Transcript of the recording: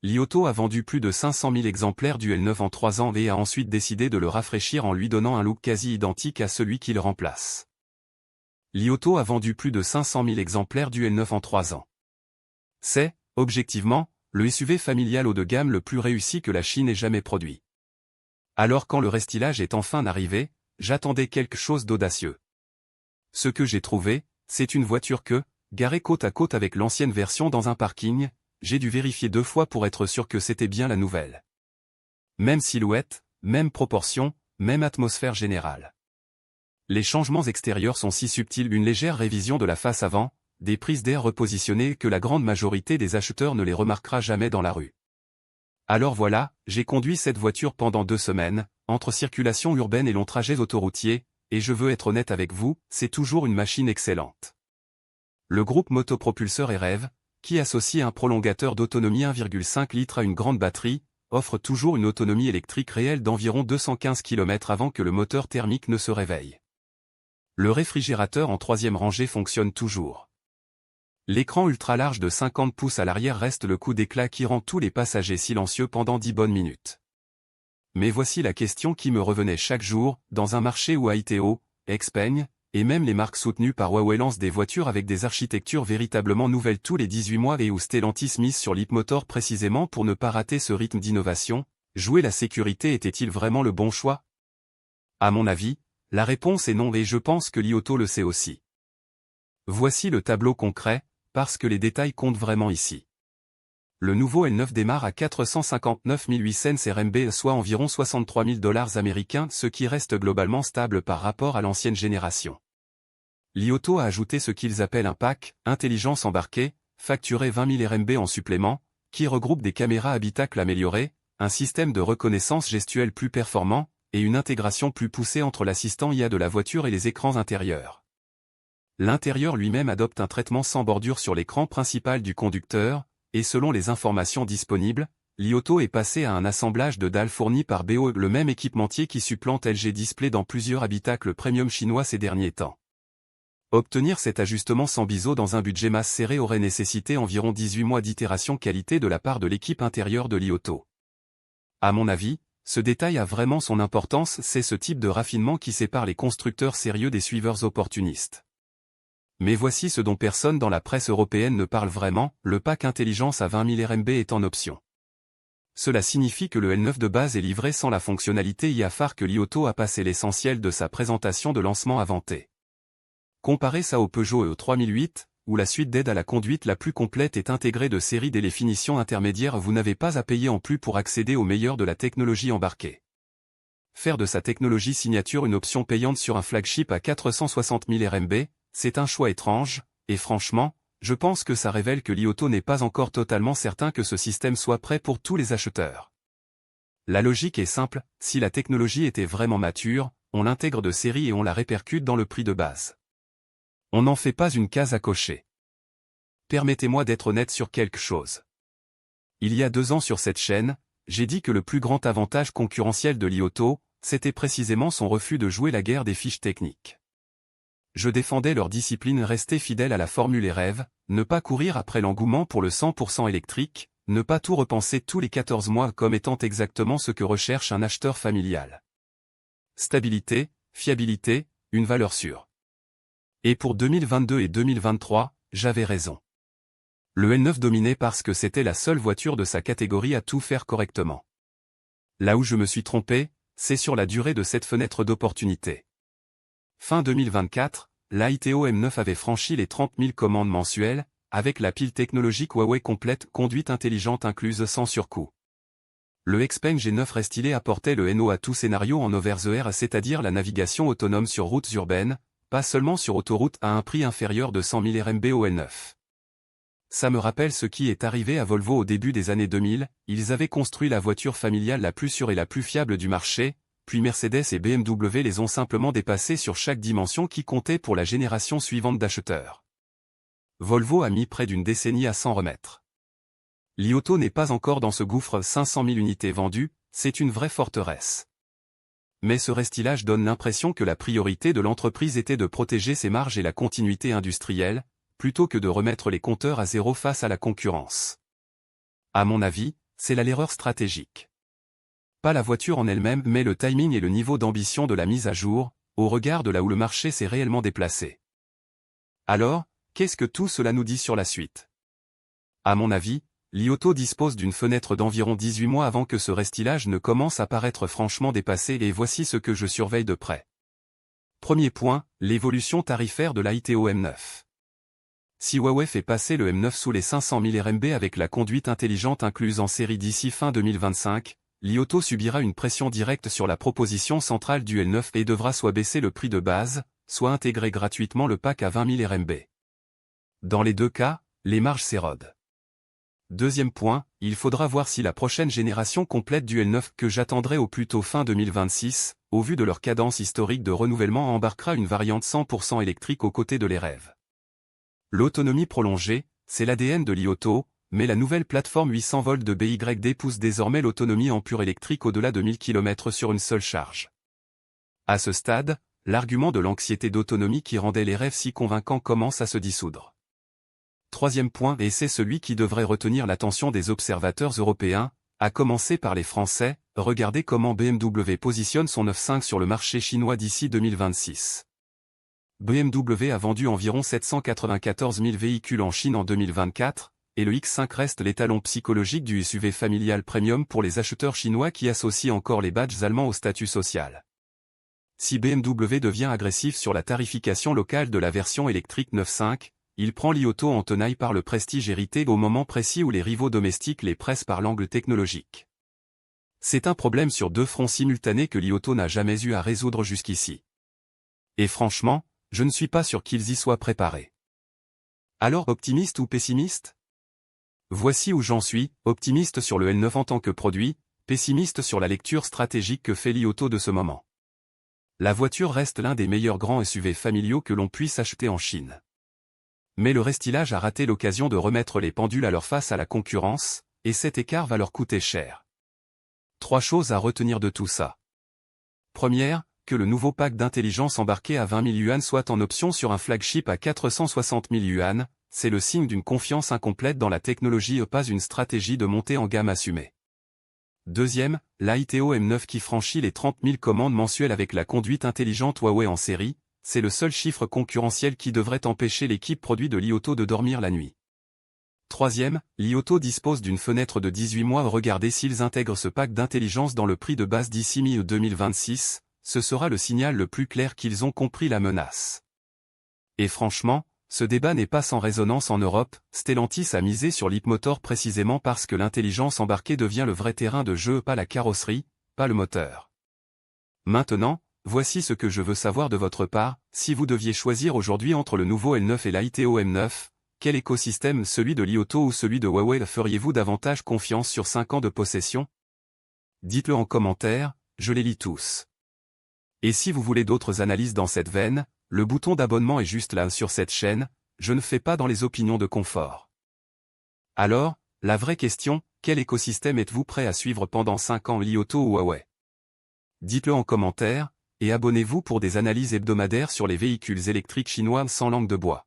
Li Auto a vendu plus de 500 000 exemplaires du L9 en 3 ans et a ensuite décidé de le rafraîchir en lui donnant un look quasi identique à celui qui le remplace. Li Auto a vendu plus de 500 000 exemplaires du L9 en 3 ans. C'est, objectivement, le SUV familial haut de gamme le plus réussi que la Chine ait jamais produit. Alors quand le restylage est enfin arrivé, j'attendais quelque chose d'audacieux. Ce que j'ai trouvé, c'est une voiture que, garée côte à côte avec l'ancienne version dans un parking, j'ai dû vérifier 2 fois pour être sûr que c'était bien la nouvelle. Même silhouette, même proportion, même atmosphère générale. Les changements extérieurs sont si subtils, une légère révision de la face avant, des prises d'air repositionnées que la grande majorité des acheteurs ne les remarquera jamais dans la rue. Alors voilà, j'ai conduit cette voiture pendant 2 semaines, entre circulation urbaine et longs trajets autoroutiers, et je veux être honnête avec vous, c'est toujours une machine excellente. Le groupe motopropulseur REV, qui associe un prolongateur d'autonomie 1,5 litres à une grande batterie, offre toujours une autonomie électrique réelle d'environ 215 km avant que le moteur thermique ne se réveille. Le réfrigérateur en 3e rangée fonctionne toujours. L'écran ultra large de 50 pouces à l'arrière reste le coup d'éclat qui rend tous les passagers silencieux pendant 10 bonnes minutes. Mais voici la question qui me revenait chaque jour, dans un marché où Haiteo, Xpeng, et même les marques soutenues par Huawei lancent des voitures avec des architectures véritablement nouvelles tous les 18 mois et où Stellantis mise sur l'e-motor précisément pour ne pas rater ce rythme d'innovation, jouer la sécurité était-il vraiment le bon choix? À mon avis, la réponse est non et je pense que Li Auto le sait aussi. Voici le tableau concret, parce que les détails comptent vraiment ici. Le nouveau L9 démarre à 459 800 RMB soit environ 63 000 $ américains, ce qui reste globalement stable par rapport à l'ancienne génération. Li Auto a ajouté ce qu'ils appellent un pack, intelligence embarquée, facturé 20 000 RMB en supplément, qui regroupe des caméras habitacles améliorées, un système de reconnaissance gestuelle plus performant, et une intégration plus poussée entre l'assistant IA de la voiture et les écrans intérieurs. L'intérieur lui-même adopte un traitement sans bordure sur l'écran principal du conducteur, et selon les informations disponibles, Li Auto est passé à un assemblage de dalles fournies par BOE, le même équipementier qui supplante LG Display dans plusieurs habitacles premium chinois ces derniers temps. Obtenir cet ajustement sans biseau dans un budget masse serré aurait nécessité environ 18 mois d'itération qualité de la part de l'équipe intérieure de Li Auto. À mon avis, ce détail a vraiment son importance, c'est ce type de raffinement qui sépare les constructeurs sérieux des suiveurs opportunistes. Mais voici ce dont personne dans la presse européenne ne parle vraiment, le pack intelligence à 20 000 RMB est en option. Cela signifie que le L9 de base est livré sans la fonctionnalité IA phare que Li Auto a passé l'essentiel de sa présentation de lancement à vanter. Comparez ça au Peugeot E3008, où la suite d'aide à la conduite la plus complète est intégrée de série dès les finitions intermédiaires, vous n'avez pas à payer en plus pour accéder au meilleur de la technologie embarquée. Faire de sa technologie signature une option payante sur un flagship à 460 000 RMB, c'est un choix étrange, et franchement, je pense que ça révèle que Li Auto n'est pas encore totalement certain que ce système soit prêt pour tous les acheteurs. La logique est simple, si la technologie était vraiment mature, on l'intègre de série et on la répercute dans le prix de base. On n'en fait pas une case à cocher. Permettez-moi d'être honnête sur quelque chose. Il y a 2 ans sur cette chaîne, j'ai dit que le plus grand avantage concurrentiel de Li Auto, c'était précisément son refus de jouer la guerre des fiches techniques. Je défendais leur discipline, rester fidèle à la formule REV, ne pas courir après l'engouement pour le 100% électrique, ne pas tout repenser tous les 14 mois comme étant exactement ce que recherche un acheteur familial. Stabilité, fiabilité, une valeur sûre. Et pour 2022 et 2023, j'avais raison. Le L9 dominait parce que c'était la seule voiture de sa catégorie à tout faire correctement. Là où je me suis trompé, c'est sur la durée de cette fenêtre d'opportunité. Fin 2024, l'Haiteo M9 avait franchi les 30 000 commandes mensuelles, avec la pile technologique Huawei complète, conduite intelligente incluse sans surcoût. Le Xpeng G9 restylé apportait le NO à tout scénario en over the air, c'est-à-dire la navigation autonome sur routes urbaines, pas seulement sur autoroute à un prix inférieur de 100 000 RMB au L9. Ça me rappelle ce qui est arrivé à Volvo au début des années 2000, ils avaient construit la voiture familiale la plus sûre et la plus fiable du marché, puis Mercedes et BMW les ont simplement dépassés sur chaque dimension qui comptait pour la génération suivante d'acheteurs. Volvo a mis près d'une décennie à s'en remettre. Li Auto n'est pas encore dans ce gouffre, 500 000 unités vendues, c'est une vraie forteresse. Mais ce restylage donne l'impression que la priorité de l'entreprise était de protéger ses marges et la continuité industrielle, plutôt que de remettre les compteurs à zéro face à la concurrence. À mon avis, c'est là l'erreur stratégique. Pas la voiture en elle-même mais le timing et le niveau d'ambition de la mise à jour, au regard de là où le marché s'est réellement déplacé. Alors, qu'est-ce que tout cela nous dit sur la suite? À mon avis, Li Auto dispose d'une fenêtre d'environ 18 mois avant que ce restylage ne commence à paraître franchement dépassé et voici ce que je surveille de près. Premier point, l'évolution tarifaire de l'Aito M9. Si Huawei fait passer le M9 sous les 500 000 RMB avec la conduite intelligente incluse en série d'ici fin 2025, Li Auto subira une pression directe sur la proposition centrale du L9 et devra soit baisser le prix de base, soit intégrer gratuitement le pack à 20 000 RMB. Dans les deux cas, les marges s'érodent. Deuxième point, il faudra voir si la prochaine génération complète du L9 que j'attendrai au plus tôt fin 2026, au vu de leur cadence historique de renouvellement embarquera une variante 100% électrique aux côtés de les rêves. L'autonomie prolongée, c'est l'ADN de Li Auto, mais la nouvelle plateforme 800 volts de BYD pousse désormais l'autonomie en pur électrique au-delà de 1000 km sur une seule charge. À ce stade, l'argument de l'anxiété d'autonomie qui rendait les rêves si convaincants commence à se dissoudre. Troisième point et c'est celui qui devrait retenir l'attention des observateurs européens, à commencer par les Français, regardez comment BMW positionne son 9.5 sur le marché chinois d'ici 2026. BMW a vendu environ 794 000 véhicules en Chine en 2024, et le X5 reste l'étalon psychologique du SUV familial premium pour les acheteurs chinois qui associent encore les badges allemands au statut social. Si BMW devient agressif sur la tarification locale de la version électrique 9.5, il prend Li Auto en tenaille par le prestige hérité au moment précis où les rivaux domestiques les pressent par l'angle technologique. C'est un problème sur deux fronts simultanés que Li Auto n'a jamais eu à résoudre jusqu'ici. Et franchement, je ne suis pas sûr qu'ils y soient préparés. Alors optimiste ou pessimiste? Voici où j'en suis, optimiste sur le L9 en tant que produit, pessimiste sur la lecture stratégique que fait Li Auto de ce moment. La voiture reste l'un des meilleurs grands SUV familiaux que l'on puisse acheter en Chine. Mais le restylage a raté l'occasion de remettre les pendules à leur face à la concurrence, et cet écart va leur coûter cher. Trois choses à retenir de tout ça. Première, que le nouveau pack d'intelligence embarqué à 20 000 yuan soit en option sur un flagship à 460 000 yuan, c'est le signe d'une confiance incomplète dans la technologie et pas une stratégie de montée en gamme assumée. Deuxième, l'Aito M9 qui franchit les 30 000 commandes mensuelles avec la conduite intelligente Huawei en série, c'est le seul chiffre concurrentiel qui devrait empêcher l'équipe produit de Li Auto de dormir la nuit. Troisième, Li Auto dispose d'une fenêtre de 18 mois. Regardez s'ils intègrent ce pack d'intelligence dans le prix de base d'ici mi-2026, ce sera le signal le plus clair qu'ils ont compris la menace. Et franchement, ce débat n'est pas sans résonance en Europe, Stellantis a misé sur l'Hipmotor précisément parce que l'intelligence embarquée devient le vrai terrain de jeu, pas la carrosserie, pas le moteur. Maintenant, voici ce que je veux savoir de votre part, si vous deviez choisir aujourd'hui entre le nouveau L9 et l'Aito M9, quel écosystème, celui de Li Auto ou celui de Huawei, feriez-vous davantage confiance sur 5 ans de possession? Dites-le en commentaire, je les lis tous. Et si vous voulez d'autres analyses dans cette veine, le bouton d'abonnement est juste là sur cette chaîne, je ne fais pas dans les opinions de confort. Alors, la vraie question, quel écosystème êtes-vous prêt à suivre pendant 5 ans, Li Auto ou Huawei? Dites-le en commentaire, et abonnez-vous pour des analyses hebdomadaires sur les véhicules électriques chinois sans langue de bois.